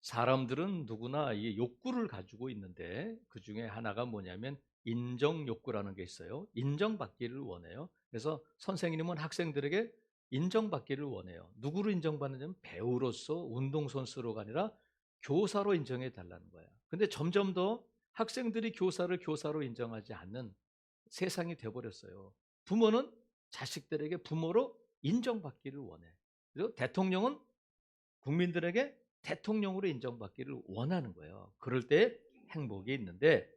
사람들은 누구나 이 욕구를 가지고 있는데 그 중에 하나가 뭐냐면 인정 욕구라는 게 있어요. 인정받기를 원해요. 그래서 선생님은 학생들에게 인정받기를 원해요. 누구로 인정받느냐면 배우로서 운동선수로가 아니라 교사로 인정해 달라는 거야. 근데 점점 더 학생들이 교사를 교사로 인정하지 않는 세상이 돼버렸어요. 부모는 자식들에게 부모로 인정받기를 원해. 그리고 대통령은 국민들에게 대통령으로 인정받기를 원하는 거예요. 그럴 때 행복이 있는데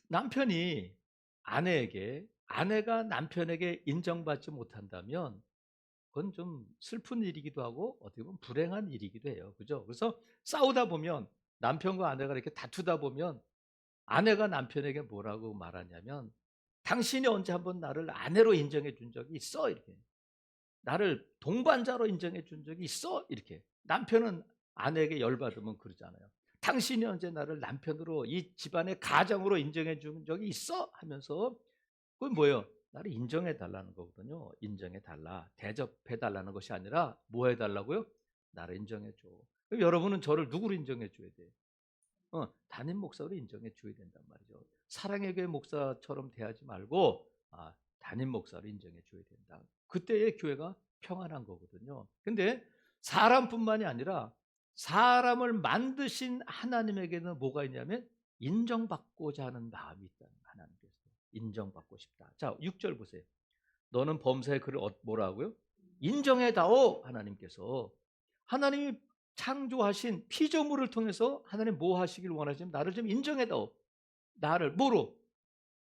남편이 아내가 남편에게 인정받지 못한다면 그건 좀 슬픈 일이기도 하고 어떻게 보면 불행한 일이기도 해요. 그죠? 그래서 싸우다 보면 남편과 아내가 이렇게 다투다 보면 아내가 남편에게 뭐라고 말하냐면 당신이 언제 한번 나를 아내로 인정해 준 적이 있어? 이렇게. 나를 동반자로 인정해 준 적이 있어? 이렇게. 남편은 아내에게 열받으면 그러잖아요. 당신이 언제 나를 남편으로 이 집안의 가장으로 인정해 준 적이 있어? 하면서 그건 뭐예요? 나를 인정해 달라는 거거든요. 인정해 달라. 대접해 달라는 것이 아니라 뭐 해 달라고요? 나를 인정해 줘. 그럼 여러분은 저를 누구로 인정해 줘야 돼요? 담임 목사로 인정해 줘야 된단 말이죠. 사랑의 교회 목사처럼 대하지 말고 담임 목사로 인정해 줘야 된다. 그때의 교회가 평안한 거거든요. 근데 사람뿐만이 아니라 사람을 만드신 하나님에게는 뭐가 있냐면 인정받고자 하는 마음이 있다는 거예요. 하나님께서 인정받고 싶다. 자, 6절 보세요. 너는 범사의 그를 뭐라고요? 인정해다오. 하나님께서 하나님이 창조하신 피조물을 통해서 하나님 뭐 하시길 원하시면 나를 좀 인정해다오. 나를 뭐로?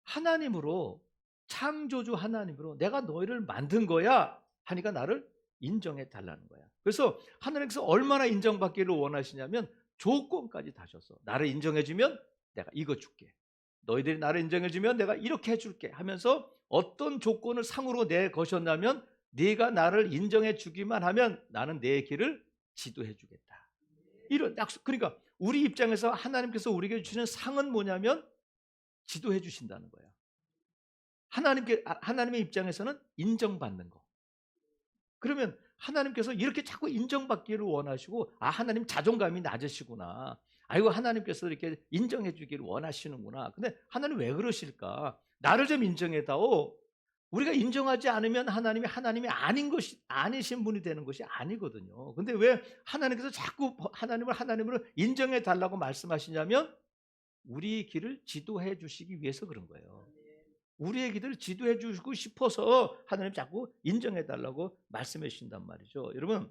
하나님으로, 창조주 하나님으로 내가 너희를 만든 거야 하니까 나를 인정해 달라는 거야. 그래서 하나님께서 얼마나 인정받기를 원하시냐면 조건까지 다셨어. 나를 인정해 주면 내가 이거 줄게. 너희들이 나를 인정해 주면 내가 이렇게 해 줄게 하면서 어떤 조건을 상으로 내거셨냐면 네가 나를 인정해 주기만 하면 나는 내 길을 지도해 주겠다. 이런 약속. 그러니까 우리 입장에서 하나님께서 우리에게 주시는 상은 뭐냐면 지도해 주신다는 거야. 하나님의 입장에서는 인정받는 거. 그러면 하나님께서 이렇게 자꾸 인정받기를 원하시고 하나님 자존감이 낮으시구나. 아이고 하나님께서 이렇게 인정해 주기를 원하시는구나. 근데 하나님 왜 그러실까? 나를 좀 인정해 다오. 우리가 인정하지 않으면 하나님이 아닌 것이 아니신 분이 되는 것이 아니거든요. 근데 왜 하나님께서 자꾸 하나님으로 인정해 달라고 말씀하시냐면 우리 길을 지도해 주시기 위해서 그런 거예요. 우리의 길을 지도해 주시고 싶어서 하나님 자꾸 인정해 달라고 말씀해 주신단 말이죠. 여러분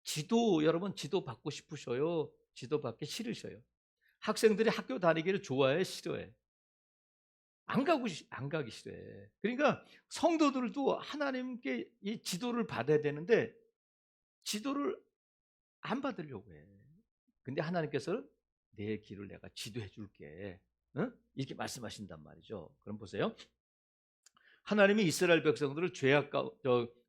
지도 받고 싶으셔요? 지도 받기 싫으셔요? 학생들이 학교 다니기를 좋아해, 싫어해? 안 가기 싫어해. 그러니까 성도들도 하나님께 이 지도를 받아야 되는데 지도를 안 받으려고 해. 근데 하나님께서는 내 길을 내가 지도해 줄게. 응? 이렇게 말씀하신단 말이죠. 그럼 보세요. 하나님이 이스라엘 백성들을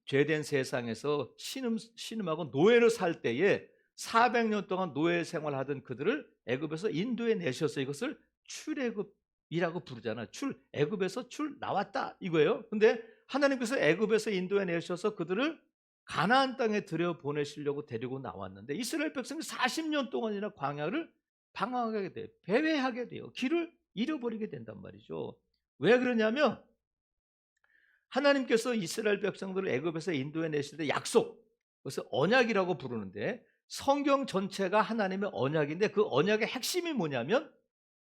죄된 세상에서 신음하고 노예로 살 때에 400년 동안 노예 생활하던 그들을 애굽에서 인도해 내셔서 이것을 출애굽이라고 부르잖아요. 애굽에서 출 나왔다 이거예요. 근데 하나님께서 애굽에서 인도해 내셔서 그들을 가나안 땅에 들여 보내시려고 데리고 나왔는데 이스라엘 백성이 40년 동안이나 광야를 방황하게 돼요. 배회하게 돼요. 길을 잃어버리게 된단 말이죠. 왜 그러냐면 하나님께서 이스라엘 백성들을 애굽에서 인도해 내실 때 약속, 그것을 언약이라고 부르는데 성경 전체가 하나님의 언약인데 그 언약의 핵심이 뭐냐면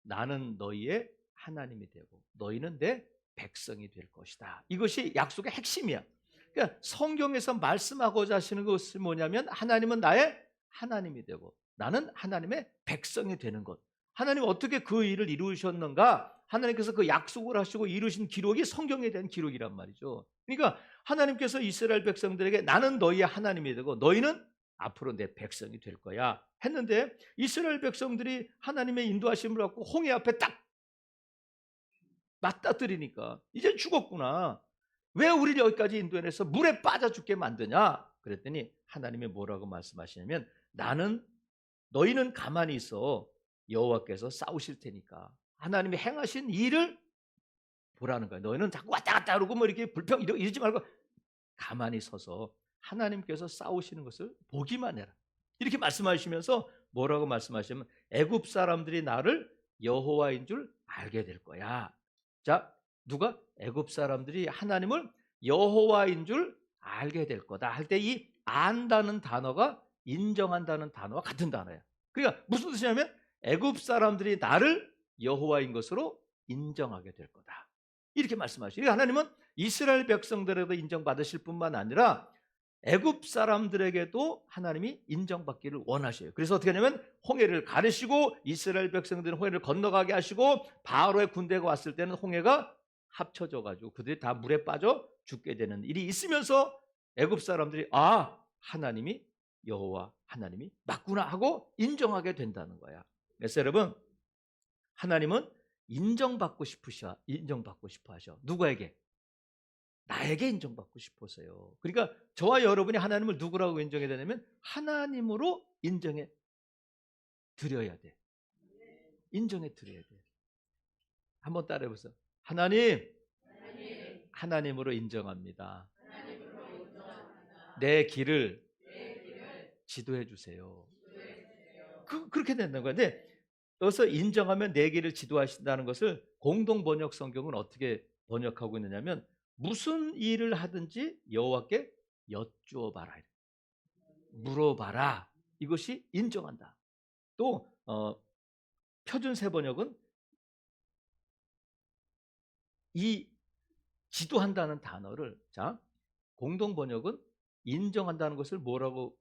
나는 너희의 하나님이 되고 너희는 내 백성이 될 것이다. 이것이 약속의 핵심이야. 그러니까 성경에서 말씀하고자 하시는 것이 뭐냐면 하나님은 나의 하나님이 되고 나는 하나님의 백성이 되는 것. 하나님 어떻게 그 일을 이루셨는가? 하나님께서 그 약속을 하시고 이루신 기록이 성경에 대한 기록이란 말이죠. 그러니까 하나님께서 이스라엘 백성들에게 나는 너희의 하나님이 되고 너희는 앞으로 내 백성이 될 거야 했는데 이스라엘 백성들이 하나님의 인도하심을 받고 홍해 앞에 딱 맞닥뜨리니까 이제 죽었구나. 왜 우리를 여기까지 인도해내서 물에 빠져 죽게 만드냐? 그랬더니 하나님이 뭐라고 말씀하시냐면 너희는 가만히 있어. 여호와께서 싸우실 테니까. 하나님이 행하신 일을 보라는 거야. 너희는 자꾸 왔다 갔다 그러고 뭐 이렇게 이러지 말고 가만히 서서 하나님께서 싸우시는 것을 보기만 해라. 이렇게 말씀하시면서 뭐라고 말씀하시면 애굽 사람들이 나를 여호와인 줄 알게 될 거야. 자, 누가? 애굽 사람들이 하나님을 여호와인 줄 알게 될 거다 할 때 이 안다는 단어가 인정한다는 단어와 같은 단어야. 그러니까 무슨 뜻이냐면 애굽 사람들이 나를 여호와인 것으로 인정하게 될 거다. 이렇게 말씀하시죠. 하나님은 이스라엘 백성들에게도 인정받으실 뿐만 아니라 애굽 사람들에게도 하나님이 인정받기를 원하셔요. 그래서 어떻게 하냐면 홍해를 가르시고 이스라엘 백성들은 홍해를 건너가게 하시고 바로의 군대가 왔을 때는 홍해가 합쳐져 가지고 그들이 다 물에 빠져 죽게 되는 일이 있으면서 애굽 사람들이 하나님이 여호와 하나님이 맞구나 하고 인정하게 된다는 거야. 그래서 여러분, 하나님은 인정받고 싶어 하셔. 누구에게? 나에게 인정받고 싶어서요. 그러니까 저와 여러분이 하나님을 누구라고 인정해야 되냐면 하나님으로 인정해 드려야 돼. 인정해 드려야 돼. 한번 따라해 보세요. 하나님, 하나님으로 인정합니다. 내 길을 지도해 주세요. 그렇게 된다는 거야. 근데 여기서 인정하면 내 길을 지도하신다는 것을 공동 번역 성경은 어떻게 번역하고 있느냐면 무슨 일을 하든지 여호와께 여쭈어 봐라. 물어봐라. 이것이 인정한다. 또 표준 새 번역은 이 지도한다는 단어를 공동 번역은 인정한다는 것을 뭐라고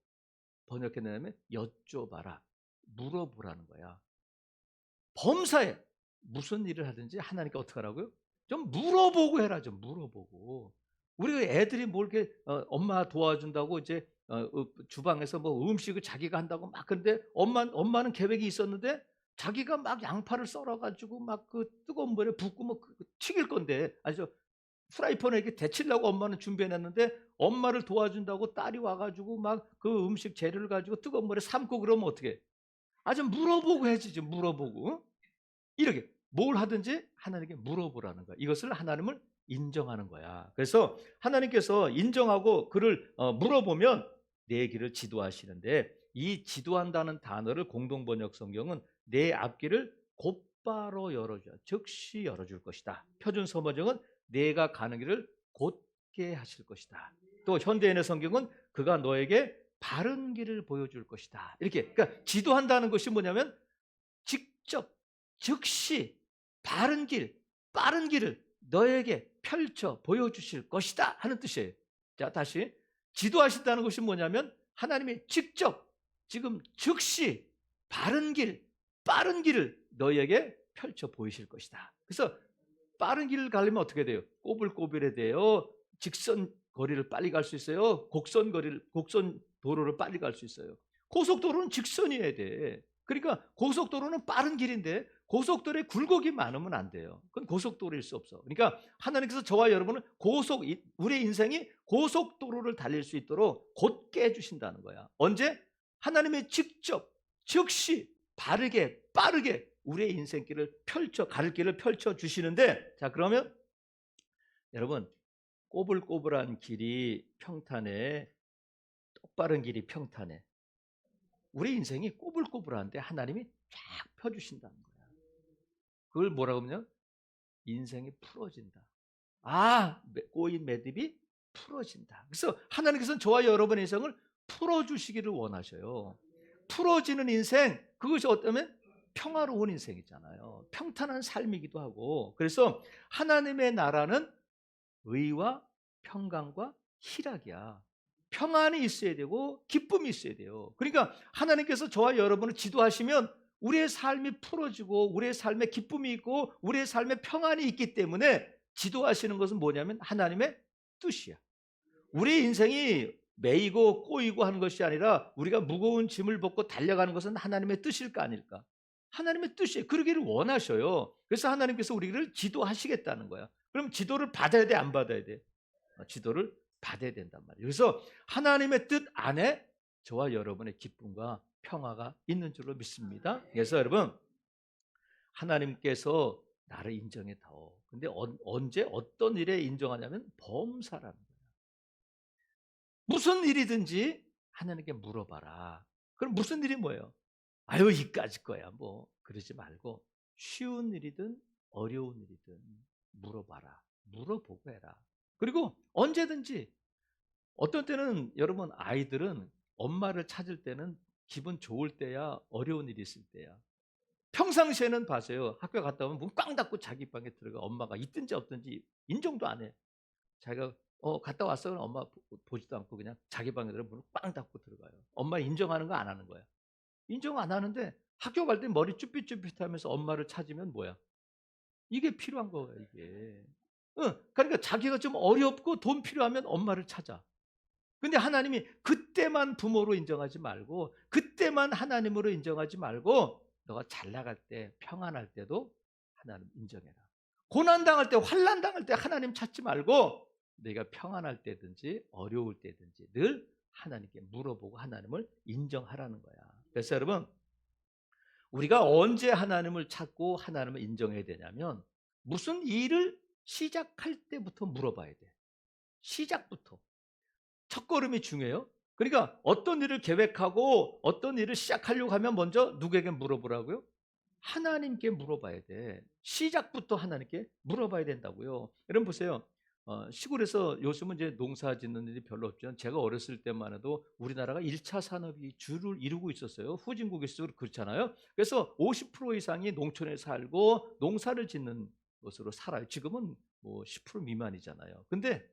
번역했냐면 여쭈어봐라. 물어보라는 거야. 범사에 무슨 일을 하든지 하나님께 어떻게 하라고요? 좀 물어보고 해라. 좀 물어보고. 우리가 애들이 뭘 이렇게 엄마 도와준다고 이제 주방에서 뭐 음식을 자기가 한다고 막 근데 엄마는 계획이 있었는데 자기가 막 양파를 썰어가지고 막 그 뜨거운 물에 붓고 뭐 튀길 건데 아니죠. 프라이팬에 이렇게 데치려고 엄마는 준비해놨는데 엄마를 도와준다고 딸이 와가지고 막 그 음식 재료를 가지고 뜨거운 물에 삶고 그러면 어떻게? 좀 물어보고 해야지. 좀 물어보고. 이렇게 뭘 하든지 하나님께 물어보라는 거야. 이것을 하나님을 인정하는 거야. 그래서 하나님께서 인정하고 그를 물어보면 내 길을 지도하시는데 이 지도한다는 단어를 공동 번역 성경은 내 앞길을 곧바로 열어줘. 즉시 열어줄 것이다. 표준 서번역은 내가 가는 길을 곧게 하실 것이다. 또 현대인의 성경은 그가 너에게 바른 길을 보여줄 것이다. 이렇게 그러니까 지도한다는 것이 뭐냐면 직접 즉시 바른 길, 빠른 길을 너에게 펼쳐 보여주실 것이다 하는 뜻이에요. 자, 다시 지도하신다는 것이 뭐냐면 하나님이 직접 지금 즉시 바른 길, 빠른 길을 너에게 펼쳐 보이실 것이다. 그래서 빠른 길을 가려면 어떻게 돼요? 꼬불꼬불해야 돼요. 직선 거리를 빨리 갈 수 있어요. 곡선 도로를 빨리 갈 수 있어요. 고속도로는 직선이어야 돼. 그러니까 고속도로는 빠른 길인데 고속도로에 굴곡이 많으면 안 돼요. 그건 고속도로일 수 없어. 그러니까 하나님께서 저와 여러분은 우리의 인생이 고속도로를 달릴 수 있도록 곧게 해주신다는 거야. 언제? 하나님의 직접, 즉시, 바르게, 빠르게 우리의 인생길을 갈 길을 펼쳐 주시는데, 자, 그러면 여러분, 꼬불꼬불한 길이 평탄해, 똑바른 길이 평탄해. 우리 인생이 꼬불꼬불한데 하나님이 쫙 펴주신다는 거야. 그걸 뭐라고 하면 인생이 풀어진다. 꼬인 매듭이 풀어진다. 그래서 하나님께서는 저와 여러분의 인생을 풀어주시기를 원하셔요. 풀어지는 인생, 그것이 어쩌면 평화로운 인생이잖아요. 평탄한 삶이기도 하고. 그래서 하나님의 나라는 의와 평강과 희락이야. 평안이 있어야 되고 기쁨이 있어야 돼요. 그러니까 하나님께서 저와 여러분을 지도하시면 우리의 삶이 풀어지고 우리의 삶에 기쁨이 있고 우리의 삶에 평안이 있기 때문에 지도하시는 것은 뭐냐면 하나님의 뜻이야. 우리 인생이 매이고 꼬이고 하는 것이 아니라 우리가 무거운 짐을 벗고 달려가는 것은 하나님의 뜻일까 아닐까? 하나님의 뜻이에요. 그러기를 원하셔요. 그래서 하나님께서 우리를 지도하시겠다는 거야. 그럼 지도를 받아야 돼, 안 받아야 돼? 지도를 받아야 된단 말이에요. 그래서 하나님의 뜻 안에 저와 여러분의 기쁨과 평화가 있는 줄로 믿습니다. 그래서 여러분, 하나님께서 나를 인정해 더. 근데 언제 어떤 일에 인정하냐면 범사라는 거예요. 무슨 일이든지 하나님께 물어봐라. 그럼 무슨 일이 뭐예요? 아유, 이까짓 거야. 뭐 그러지 말고 쉬운 일이든 어려운 일이든 물어봐라. 물어보고 해라. 그리고 언제든지 어떤 때는 여러분 아이들은 엄마를 찾을 때는 기분 좋을 때야 어려운 일이 있을 때야. 평상시에는 봐세요. 학교 갔다 오면 문 꽝 닫고 자기 방에 들어가. 엄마가 있든지 없든지 인정도 안 해. 자기가 갔다 왔어. 그럼 엄마 보지도 않고 그냥 자기 방에 들어 문을 꽝 닫고 들어가요. 엄마 인정하는 거 안 하는 거야. 인정 안 하는데 학교 갈 때 머리 쭈삣쭈삣하면서 엄마를 찾으면 뭐야? 이게 필요한 거예요, 이게. 응, 그러니까 자기가 좀 어렵고 돈 필요하면 엄마를 찾아. 근데 하나님이 그때만 부모로 인정하지 말고 그때만 하나님으로 인정하지 말고 너가 잘 나갈 때 평안할 때도 하나님 인정해라. 고난당할 때 환난당할 때 하나님 찾지 말고 내가 평안할 때든지 어려울 때든지 늘 하나님께 물어보고 하나님을 인정하라는 거야. 그래서 여러분 우리가 언제 하나님을 찾고 하나님을 인정해야 되냐면 무슨 일을 시작할 때부터 물어봐야 돼. 시작부터. 첫걸음이 중요해요. 그러니까 어떤 일을 계획하고 어떤 일을 시작하려고 하면 먼저 누구에게 물어보라고요? 하나님께 물어봐야 돼. 시작부터 하나님께 물어봐야 된다고요. 여러분 보세요. 시골에서 요즘은 이제 농사 짓는 일이 별로 없지만 제가 어렸을 때만 해도 우리나라가 1차 산업이 주를 이루고 있었어요. 후진국에서 그렇잖아요. 그래서 50% 이상이 농촌에 살고 농사를 짓는 것으로 살아요. 지금은 뭐 10% 미만이잖아요. 근데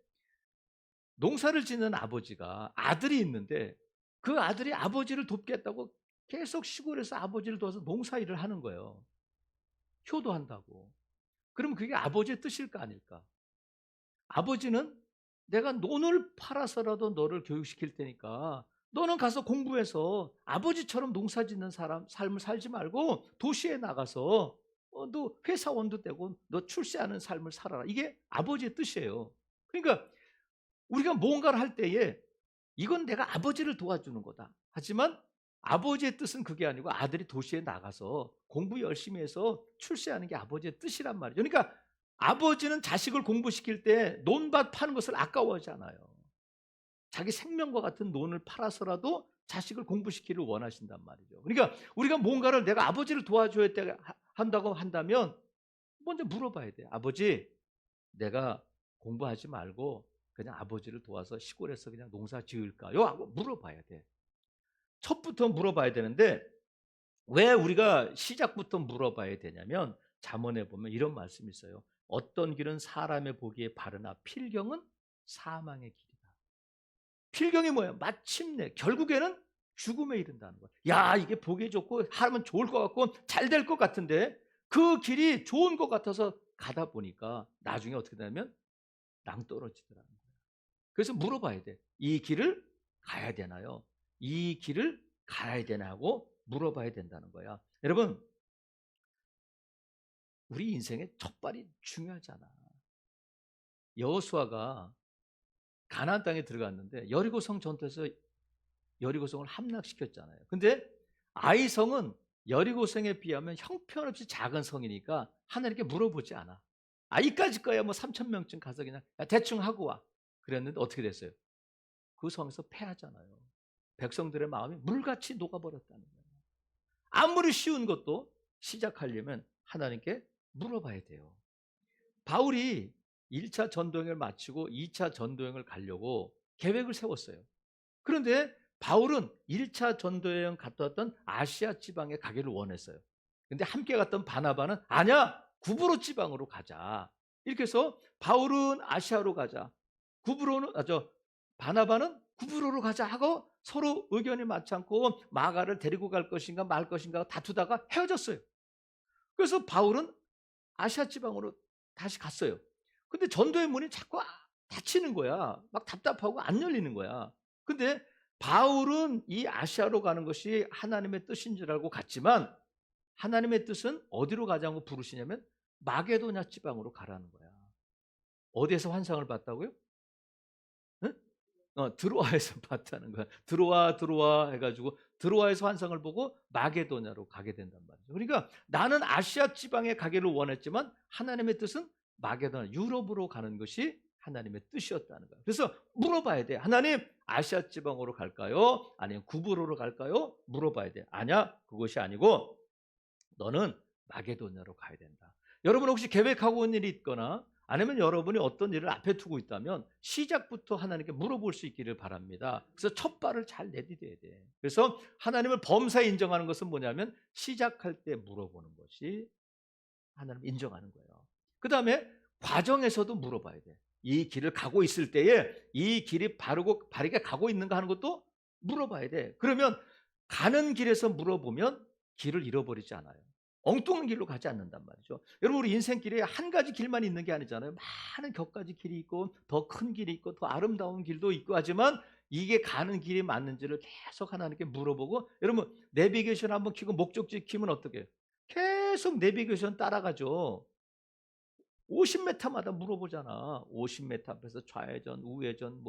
농사를 짓는 아버지가 아들이 있는데 그 아들이 아버지를 돕겠다고 계속 시골에서 아버지를 도와서 농사일을 하는 거예요. 효도한다고. 그럼 그게 아버지의 뜻일까 아닐까? 아버지는 내가 논을 팔아서라도 너를 교육시킬 테니까 너는 가서 공부해서 아버지처럼 농사 짓는 삶을 살지 말고 도시에 나가서 너 회사원도 되고 너 출세하는 삶을 살아라. 이게 아버지의 뜻이에요. 그러니까 우리가 뭔가를 할 때에 이건 내가 아버지를 도와주는 거다. 하지만 아버지의 뜻은 그게 아니고 아들이 도시에 나가서 공부 열심히 해서 출세하는 게 아버지의 뜻이란 말이죠. 그러니까 아버지는 자식을 공부시킬 때 논밭 파는 것을 아까워하지 않아요. 자기 생명과 같은 논을 팔아서라도 자식을 공부시키기를 원하신단 말이죠. 그러니까 우리가 뭔가를 내가 아버지를 도와줘야 한다고 한다면 먼저 물어봐야 돼요. 아버지, 내가 공부하지 말고 그냥 아버지를 도와서 시골에서 그냥 농사 지을까요? 하고 물어봐야 돼. 첫부터 물어봐야 되는데 왜 우리가 시작부터 물어봐야 되냐면 잠언에 보면 이런 말씀이 있어요. 어떤 길은 사람의 보기에 바르나 필경은 사망의 길이다. 필경이 뭐예요? 마침내 결국에는 죽음에 이른다는 거야. 야, 이게 보기 좋고 하면 좋을 것 같고 잘 될 것 같은데 그 길이 좋은 것 같아서 가다 보니까 나중에 어떻게 되냐면 낭떠러지더라는 거예요. 그래서 물어봐야 돼. 이 길을 가야 되나요? 이 길을 가야 되나고 물어봐야 된다는 거야. 여러분, 우리 인생의 첫발이 중요하잖아. 여호수아가 가나안 땅에 들어갔는데 여리고성 전투에서 여리고성을 함락시켰잖아요. 근데 아이성은 여리고성에 비하면 형편없이 작은 성이니까 하나님께 물어보지 않아. 이까짓 거야 뭐 3천 명쯤 가서 그냥 대충 하고 와. 그랬는데 어떻게 됐어요? 그 성에서 패하잖아요. 백성들의 마음이 물같이 녹아버렸다는 거예요. 아무리 쉬운 것도 시작하려면 하나님께 물어봐야 돼요. 바울이 1차 전도여행을 마치고 2차 전도여행을 가려고 계획을 세웠어요. 그런데 바울은 1차 전도여행 갔다 왔던 아시아 지방에 가기를 원했어요. 근데 함께 갔던 바나바는 아니야, 구브로 지방으로 가자. 이렇게 해서 바울은 아시아로 가자. 바나바는 구브로로 가자 하고 서로 의견이 맞지 않고 마가를 데리고 갈 것인가 말 것인가 다투다가 헤어졌어요. 그래서 바울은 아시아 지방으로 다시 갔어요. 근데 전도의 문이 자꾸 닫히는 거야. 막 답답하고 안 열리는 거야. 근데 바울은 이 아시아로 가는 것이 하나님의 뜻인 줄 알고 갔지만 하나님의 뜻은 어디로 가자고 부르시냐면 마게도냐 지방으로 가라는 거야. 어디에서 환상을 봤다고요? 응? 드로아에서 봤다는 거야. 드로아 해가지고 드로아에서 환상을 보고 마게도냐로 가게 된단 말이죠. 그러니까 나는 아시아 지방에 가기를 원했지만 하나님의 뜻은 마게도냐, 유럽으로 가는 것이 하나님의 뜻이었다는 거예요. 그래서 물어봐야 돼. 하나님, 아시아 지방으로 갈까요? 아니면 구브로로 갈까요? 물어봐야 돼. 아니야, 그것이 아니고 너는 마게도냐로 가야 된다. 여러분 혹시 계획하고 온 일이 있거나 아니면 여러분이 어떤 일을 앞에 두고 있다면 시작부터 하나님께 물어볼 수 있기를 바랍니다. 그래서 첫 발을 잘 내디뎌야 돼. 그래서 하나님을 범사에 인정하는 것은 뭐냐면 시작할 때 물어보는 것이 하나님 인정하는 거예요. 그 다음에 과정에서도 물어봐야 돼. 이 길을 가고 있을 때에 이 길이 바르게 가고 있는가 하는 것도 물어봐야 돼. 그러면 가는 길에서 물어보면 길을 잃어버리지 않아요. 엉뚱한 길로 가지 않는단 말이죠. 여러분 우리 인생길에 한 가지 길만 있는 게 아니잖아요. 많은 격가지 길이 있고 더 큰 길이 있고 더 아름다운 길도 있고 하지만 이게 가는 길이 맞는지를 계속 하나님께 물어보고, 여러분 내비게이션 한번 켜고 목적지 키면 어떻게 해요? 계속 내비게이션 따라가죠. 50m마다 물어보잖아. 50m 앞에서 좌회전, 우회전,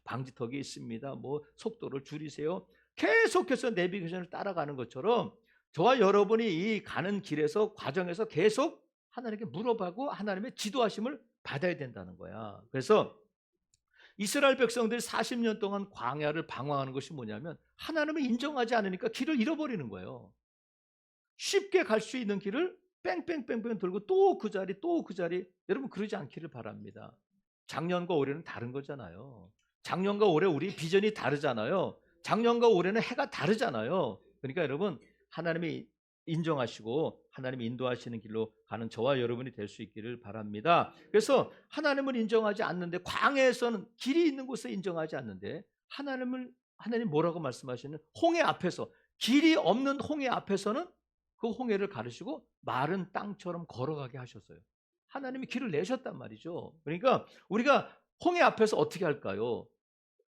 방지턱이 있습니다. 속도를 줄이세요. 계속해서 내비게이션을 따라가는 것처럼 저와 여러분이 이 가는 길에서 과정에서 계속 하나님께 물어보고 하나님의 지도하심을 받아야 된다는 거야. 그래서 이스라엘 백성들이 40년 동안 광야를 방황하는 것이 뭐냐면 하나님을 인정하지 않으니까 길을 잃어버리는 거예요. 쉽게 갈 수 있는 길을 뺑뺑뺑뺑 돌고 또 그 자리 또 그 자리. 여러분 그러지 않기를 바랍니다. 작년과 올해는 다른 거잖아요. 작년과 올해 우리 비전이 다르잖아요. 작년과 올해는 해가 다르잖아요. 그러니까 여러분 하나님이 인정하시고 하나님이 인도하시는 길로 가는 저와 여러분이 될 수 있기를 바랍니다. 그래서 하나님을 인정하지 않는데, 광야에서는 길이 있는 곳에 인정하지 않는데 하나님 뭐라고 말씀하시는, 홍해 앞에서, 길이 없는 홍해 앞에서는 그 홍해를 가르시고 마른 땅처럼 걸어가게 하셨어요. 하나님이 길을 내셨단 말이죠. 그러니까 우리가 홍해 앞에서 어떻게 할까요?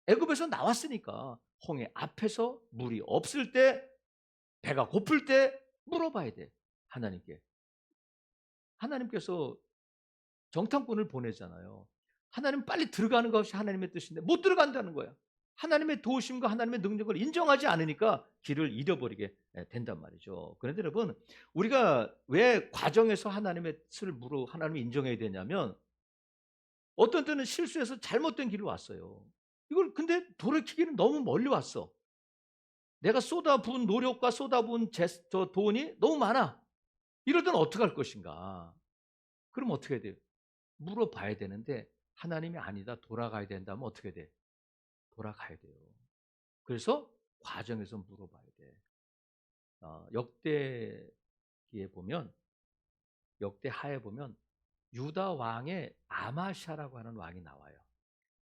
애굽에서 나왔으니까 홍해 앞에서 물이 없을 때, 배가 고플 때 물어봐야 돼. 하나님께. 하나님께서 정탐꾼을 보내잖아요. 하나님 빨리 들어가는 것이 하나님의 뜻인데 못 들어간다는 거야. 하나님의 도우심과 하나님의 능력을 인정하지 않으니까 길을 잃어버리게 된단 말이죠. 그런데 여러분, 우리가 왜 과정에서 하나님의 뜻을 하나님을 인정해야 되냐면, 어떤 때는 실수해서 잘못된 길로 왔어요. 이걸 근데 돌이키기는 너무 멀리 왔어. 내가 쏟아부은 노력과 쏟아부은 저 돈이 너무 많아. 이럴 때는 어떻게 할 것인가? 그럼 어떻게 해야 돼요? 물어봐야 되는데 하나님이 아니다, 돌아가야 된다면 어떻게 돼? 돌아가야 돼요. 그래서 과정에서 물어봐야 돼. 역대하에 보면 유다 왕의 아마샤라고 하는 왕이 나와요.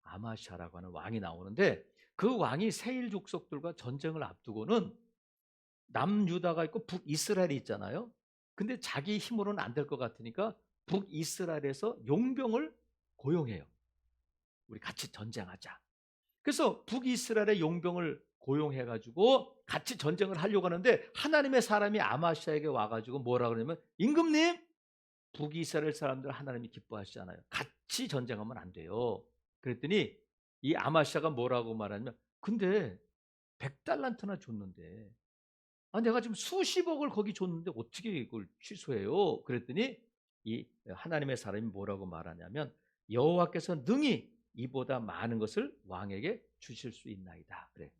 아마샤라고 하는 왕이 나오는데 그 왕이 세일 족속들과 전쟁을 앞두고는 남유다가 있고 북이스라엘이 있잖아요. 근데 자기 힘으로는 안 될 것 같으니까 북이스라엘에서 용병을 고용해요. 우리 같이 전쟁하자. 그래서 북이스라엘의 용병을 고용해가지고 같이 전쟁을 하려고 하는데 하나님의 사람이 아마시아에게 와가지고 뭐라 그러냐면, 임금님, 북이스라엘 사람들 하나님이 기뻐하시잖아요. 같이 전쟁하면 안 돼요. 그랬더니 이 아마시아가 뭐라고 말하냐면, 근데 100달란트나 줬는데, 내가 지금 수십억을 거기 줬는데 어떻게 이걸 취소해요? 그랬더니 이 하나님의 사람이 뭐라고 말하냐면, 여호와께서 능히 이보다 많은 것을 왕에게 주실 수 있나이다. 그래.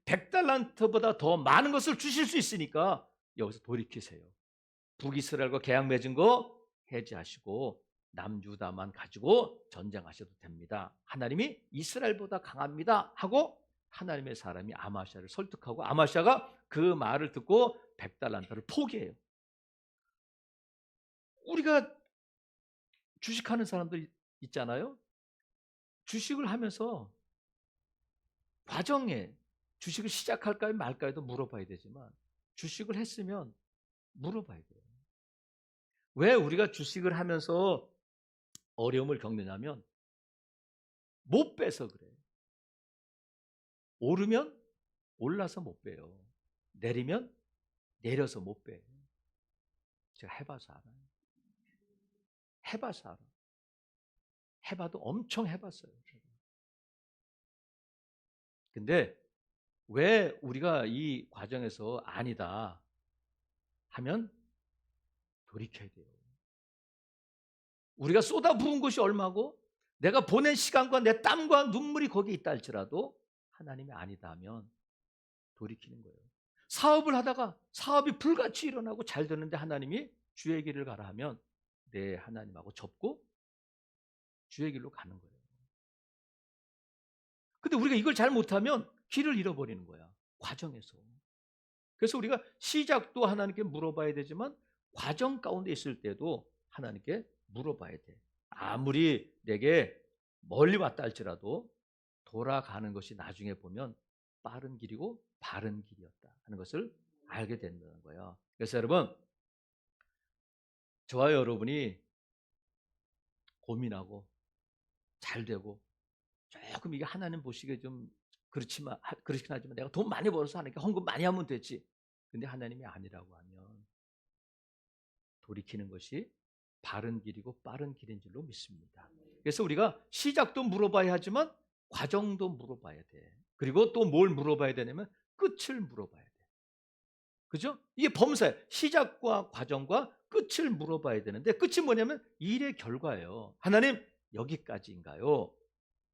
100달란트보다 더 많은 것을 주실 수 있으니까 여기서 돌이키세요. 북이스라엘과 계약 맺은 거 해지하시고 남유다만 가지고 전쟁하셔도 됩니다. 하나님이 이스라엘보다 강합니다 하고 하나님의 사람이 아마시아를 설득하고, 아마시아가 그 말을 듣고 100달란트를 포기해요. 우리가 주식하는 사람들 있잖아요. 주식을 하면서 과정에 주식을 시작할까요 말까요도 물어봐야 되지만, 주식을 했으면 물어봐야 돼요. 왜 우리가 주식을 하면서 어려움을 겪느냐면 못 빼서 그래요. 오르면 올라서 못 빼요. 내리면 내려서 못 빼요. 제가 해봐서 알아요. 해봐서 알아. 해봐도 엄청 해봤어요. 근데 왜 우리가 이 과정에서 아니다 하면 돌이켜야 돼요. 우리가 쏟아부은 것이 얼마고 내가 보낸 시간과 내 땀과 눈물이 거기 있다 할지라도 하나님이 아니다 하면 돌이키는 거예요. 사업을 하다가 사업이 불같이 일어나고 잘 되는데 하나님이 주의 길을 가라 하면 네, 하나님하고 접고 주의 길로 가는 거예요. 근데 우리가 이걸 잘 못하면 길을 잃어버리는 거야, 과정에서. 그래서 우리가 시작도 하나님께 물어봐야 되지만 과정 가운데 있을 때도 하나님께 물어봐야 돼. 아무리 내게 멀리 왔다 할지라도 돌아가는 것이 나중에 보면 빠른 길이고 바른 길이었다 하는 것을 알게 된다는 거예요. 그래서 여러분, 저와 여러분이 고민하고 잘 되고 조금 이게 하나님 보시기에 좀 그렇긴 하지만 내가 돈 많이 벌어서 하나님께 헌금 많이 하면 되지. 근데 하나님이 아니라고 하면 돌이키는 것이 바른 길이고 빠른 길인 줄로 믿습니다. 그래서 우리가 시작도 물어봐야 하지만 과정도 물어봐야 돼. 그리고 또 뭘 물어봐야 되냐면 끝을 물어봐야 돼. 그죠? 이게 범사예요. 시작과 과정과 끝을 물어봐야 되는데 끝이 뭐냐면 일의 결과예요. 하나님, 여기까지인가요?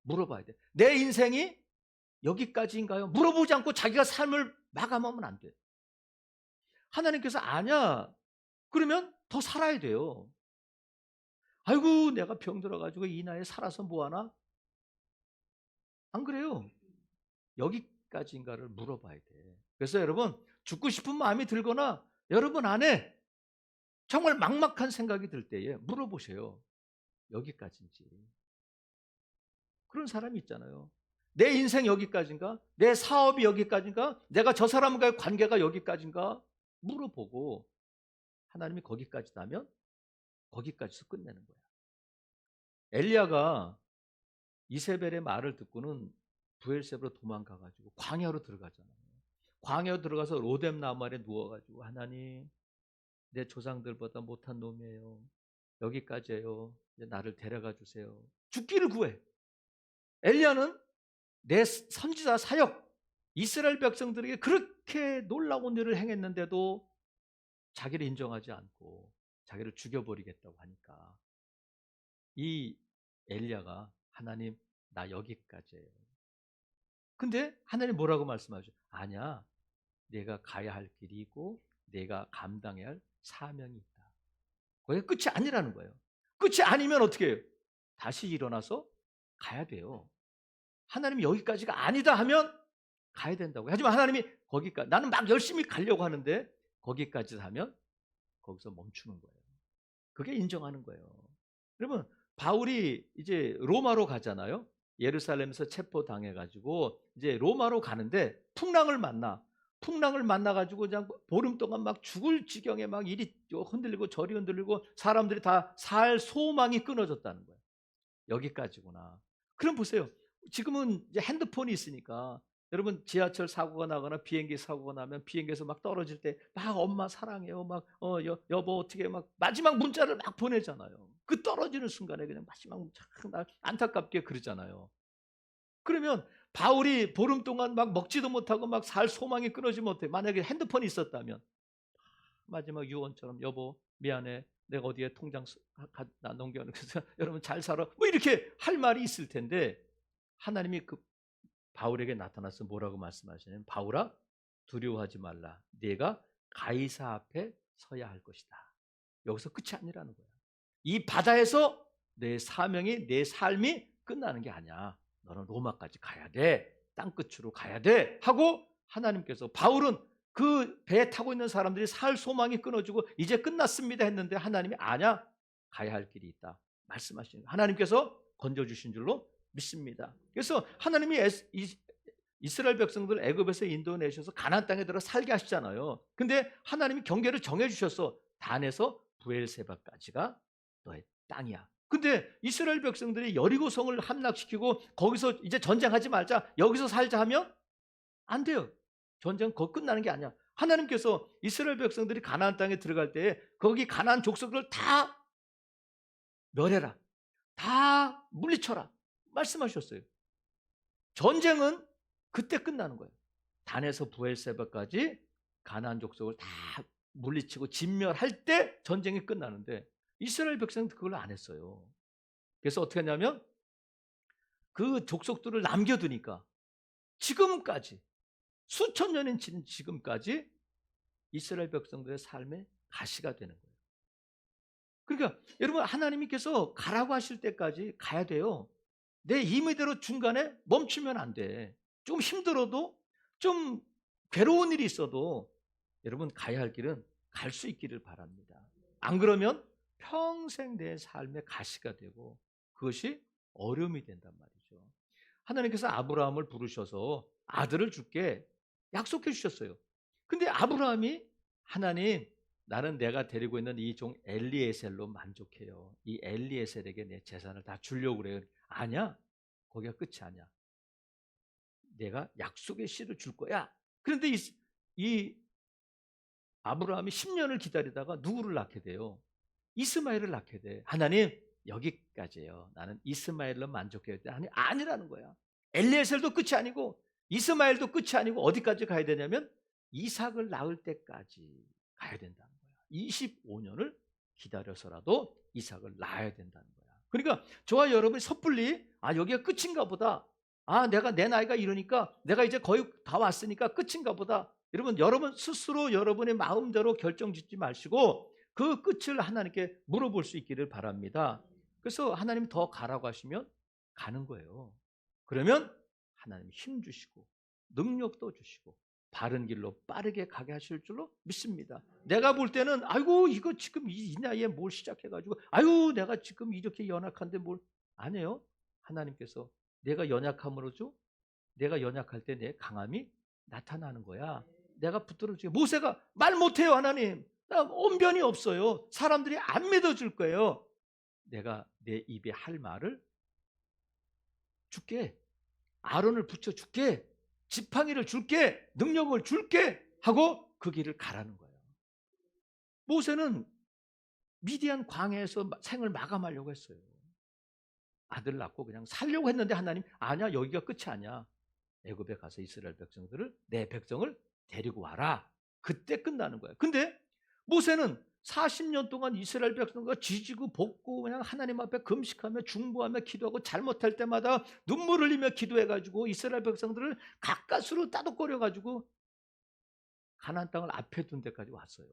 물어봐야 돼. 내 인생이 여기까지인가요? 물어보지 않고 자기가 삶을 마감하면 안 돼. 하나님께서 아냐? 그러면 더 살아야 돼요. 아이고, 내가 병들어가지고 이 나이에 살아서 뭐하나? 안 그래요. 여기까지인가를 물어봐야 돼. 그래서 여러분, 죽고 싶은 마음이 들거나 여러분 안에 정말 막막한 생각이 들 때에 물어보세요. 여기까지인지. 그런 사람이 있잖아요. 내 인생 여기까지인가? 내 사업이 여기까지인가? 내가 저 사람과의 관계가 여기까지인가? 물어보고 하나님이 거기까지다면 거기까지서 끝내는 거야. 엘리야가 이세벨의 말을 듣고는 브엘세바로 도망가가지고 광야로 들어가잖아요. 광야로 들어가서 로뎀 나무 아래 누워가지고 하나님, 내 조상들보다 못한 놈이에요. 여기까지예요. 이제 나를 데려가 주세요. 죽기를 구해. 엘리야는 내 선지자 사역, 이스라엘 백성들에게 그렇게 놀라운 일을 행했는데도 자기를 인정하지 않고 자기를 죽여버리겠다고 하니까 이 엘리야가 하나님, 나 여기까지예요. 근데 하나님 뭐라고 말씀하죠? 아니야, 내가 가야 할 길이 있고 내가 감당해야 할 사명이 있다. 그게 끝이 아니라는 거예요. 끝이 아니면 어떻게 해요? 다시 일어나서 가야 돼요. 하나님이 여기까지가 아니다 하면 가야 된다고. 하지만 하나님이 거기까지, 나는 막 열심히 가려고 하는데 거기까지 하면 거기서 멈추는 거예요. 그게 인정하는 거예요. 여러분, 바울이 이제 로마로 가잖아요. 예루살렘에서 체포당해가지고 이제 로마로 가는데 풍랑을 만나가지고 그냥 보름 동안 막 죽을 지경에 막 이리 흔들리고 저리 흔들리고 사람들이 다 살 소망이 끊어졌다는 거예요. 여기까지구나. 그럼 보세요. 지금은 이제 핸드폰이 있으니까 여러분, 지하철 사고가 나거나 비행기 사고가 나면 비행기에서 막 떨어질 때 막 엄마 사랑해요, 막 여보 어떻게, 막 마지막 문자를 막 보내잖아요. 그 떨어지는 순간에 그냥 마지막 문자 안타깝게 그러잖아요. 그러면 바울이 보름 동안 막 먹지도 못하고 막 살 소망이 끊어지지 못해. 만약에 핸드폰이 있었다면 마지막 유언처럼 여보 미안해, 내가 어디에 통장 나 넘겨놓고서 여러분 잘 살아, 뭐 이렇게 할 말이 있을 텐데 하나님이 그 바울에게 나타나서 뭐라고 말씀하시냐면, 바울아, 두려워하지 말라. 네가 가이사 앞에 서야 할 것이다. 여기서 끝이 아니라는 거야. 이 바다에서 내 사명이, 내 삶이 끝나는 게 아니야. 너는 로마까지 가야 돼. 땅끝으로 가야 돼. 하고 하나님께서, 바울은 그 배에 타고 있는 사람들이 살 소망이 끊어지고 이제 끝났습니다 했는데 하나님이 아니야, 가야 할 길이 있다 말씀하시는 거예요. 하나님께서 건져주신 줄로 믿습니다. 그래서 하나님이 이스라엘 백성들 애굽에서 인도내셔서 가나안 땅에 들어 살게 하시잖아요. 근데 하나님이 경계를 정해 주셨어. 단에서 브엘세바까지가 너의 땅이야. 근데 이스라엘 백성들이 여리고성을 함락시키고 거기서 이제 전쟁하지 말자, 여기서 살자 하면 안 돼요. 전쟁 거기 끝나는 게 아니야. 하나님께서 이스라엘 백성들이 가나안 땅에 들어갈 때 거기 가나안 족속을 다 멸해라, 다 물리쳐라 말씀하셨어요. 전쟁은 그때 끝나는 거예요. 단에서 브엘세바까지 가나안 족속을 다 물리치고 진멸할 때 전쟁이 끝나는데 이스라엘 백성은 그걸 안 했어요. 그래서 어떻게 했냐면 그 족속들을 남겨두니까 지금까지 수천 년인 지금까지 이스라엘 백성들의 삶의 가시가 되는 거예요. 그러니까 여러분, 하나님께서 가라고 하실 때까지 가야 돼요. 내 임의대로 중간에 멈추면 안 돼. 좀 힘들어도, 좀 괴로운 일이 있어도 여러분, 가야 할 길은 갈 수 있기를 바랍니다. 안 그러면 평생 내 삶의 가시가 되고 그것이 어려움이 된단 말이죠. 하나님께서 아브라함을 부르셔서 아들을 줄게 약속해 주셨어요. 근데 아브라함이, 하나님, 나는 내가 데리고 있는 이 종 엘리에셀로 만족해요. 이 엘리에셀에게 내 재산을 다 주려고 그래요. 아니야. 거기가 끝이 아니야. 내가 약속의 씨를 줄 거야. 그런데 이 아브라함이 10년을 기다리다가 누구를 낳게 돼요? 이스마엘을 낳게 돼. 하나님, 여기까지예요. 나는 이스마엘로 만족해야 돼. 아니라는 거야. 엘리에셀도 끝이 아니고 이스마엘도 끝이 아니고 어디까지 가야 되냐면 이삭을 낳을 때까지 가야 된다는 거야. 25년을 기다려서라도 이삭을 낳아야 된다는 거야. 그러니까 저와 여러분이 섣불리 여기가 끝인가 보다. 내가 내 나이가 이러니까 내가 이제 거의 다 왔으니까 끝인가 보다. 여러분 스스로 여러분의 마음대로 결정짓지 마시고 그 끝을 하나님께 물어볼 수 있기를 바랍니다. 그래서 하나님 더 가라고 하시면 가는 거예요. 그러면 하나님 힘 주시고 능력도 주시고 바른 길로 빠르게 가게 하실 줄로 믿습니다. 내가 볼 때는 아이고 이거 지금 이 나이에 뭘 시작해가지고 내가 지금 이렇게 연약한데 뭘. 아니에요. 하나님께서 내가 연약함으로죠, 내가 연약할 때 내 강함이 나타나는 거야. 내가 붙들어주게. 모세가 말 못해요. 하나님, 나 언변이 없어요. 사람들이 안 믿어줄 거예요. 내가 내 입에 할 말을 줄게. 아론을 붙여줄게. 지팡이를 줄게. 능력을 줄게 하고 그 길을 가라는 거예요. 모세는 미디안 광야에서 생을 마감하려고 했어요. 아들 낳고 그냥 살려고 했는데 하나님, 아니야, 여기가 끝이 아니야. 애굽에 가서 이스라엘 백성들을, 내 백성을 데리고 와라. 그때 끝나는 거예요. 근데 모세는 40년 동안 이스라엘 백성과 지지고 볶고 그냥 하나님 앞에 금식하며 중보하며 기도하고 잘못할 때마다 눈물 흘리며 기도해가지고 이스라엘 백성들을 가까스로 따독거려가지고 가나안 땅을 앞에 둔 데까지 왔어요.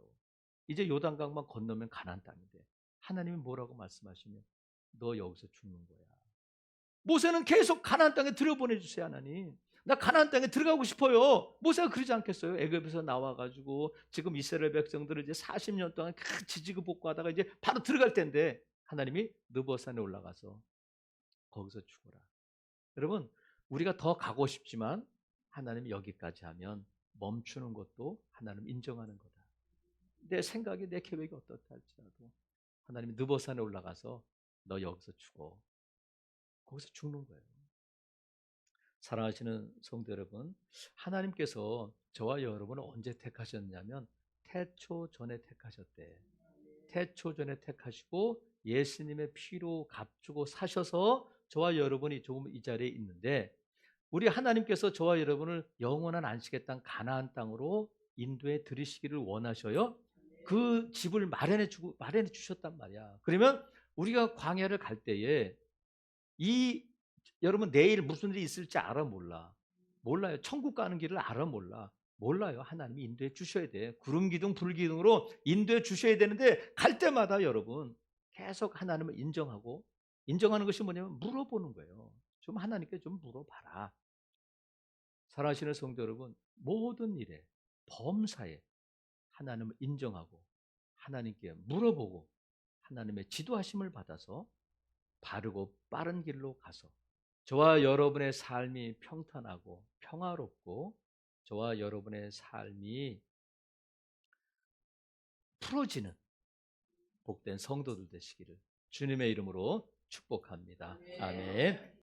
이제 요단강만 건너면 가나안 땅인데 하나님이 뭐라고 말씀하시면 너 여기서 죽는 거야. 모세는 계속 가나안 땅에 들여보내주세요. 하나님, 나 가나안 땅에 들어가고 싶어요. 모세가 그러지 않겠어요? 애굽에서 나와가지고 지금 이스라엘 백성들을 이제 40년 동안 지지고 볶고하다가 이제 바로 들어갈 텐데 하나님이 느보산에 올라가서 거기서 죽어라. 여러분, 우리가 더 가고 싶지만 하나님이 여기까지 하면 멈추는 것도 하나님 인정하는 거다. 내 생각이, 내 계획이 어떻다 할지라도 하나님이 느보산에 올라가서 너 여기서 죽어. 거기서 죽는 거예요. 사랑하시는 성도 여러분, 하나님께서 저와 여러분을 언제 택하셨냐면 태초 전에 택하셨대. 태초 전에 택하시고 예수님의 피로 값주고 사셔서 저와 여러분이 조금 이 자리에 있는데, 우리 하나님께서 저와 여러분을 영원한 안식의 땅 가나안 땅으로 인도해 들이시기를 원하셔요. 그 집을 마련해 주셨단 말이야. 그러면 우리가 광야를 갈 때에 여러분, 내일 무슨 일이 있을지 알아 몰라? 몰라요. 천국 가는 길을 알아 몰라? 몰라요. 하나님이 인도해 주셔야 돼. 구름 기둥 불 기둥으로 인도해 주셔야 되는데 갈 때마다 여러분 계속 하나님을 인정하는 것이 뭐냐면 물어보는 거예요. 좀 하나님께 좀 물어봐라. 사랑하시는 성도 여러분, 모든 일에, 범사에 하나님을 인정하고 하나님께 물어보고 하나님의 지도하심을 받아서 바르고 빠른 길로 가서 저와 여러분의 삶이 평탄하고 평화롭고 저와 여러분의 삶이 풀어지는 복된 성도들 되시기를 주님의 이름으로 축복합니다. 아멘.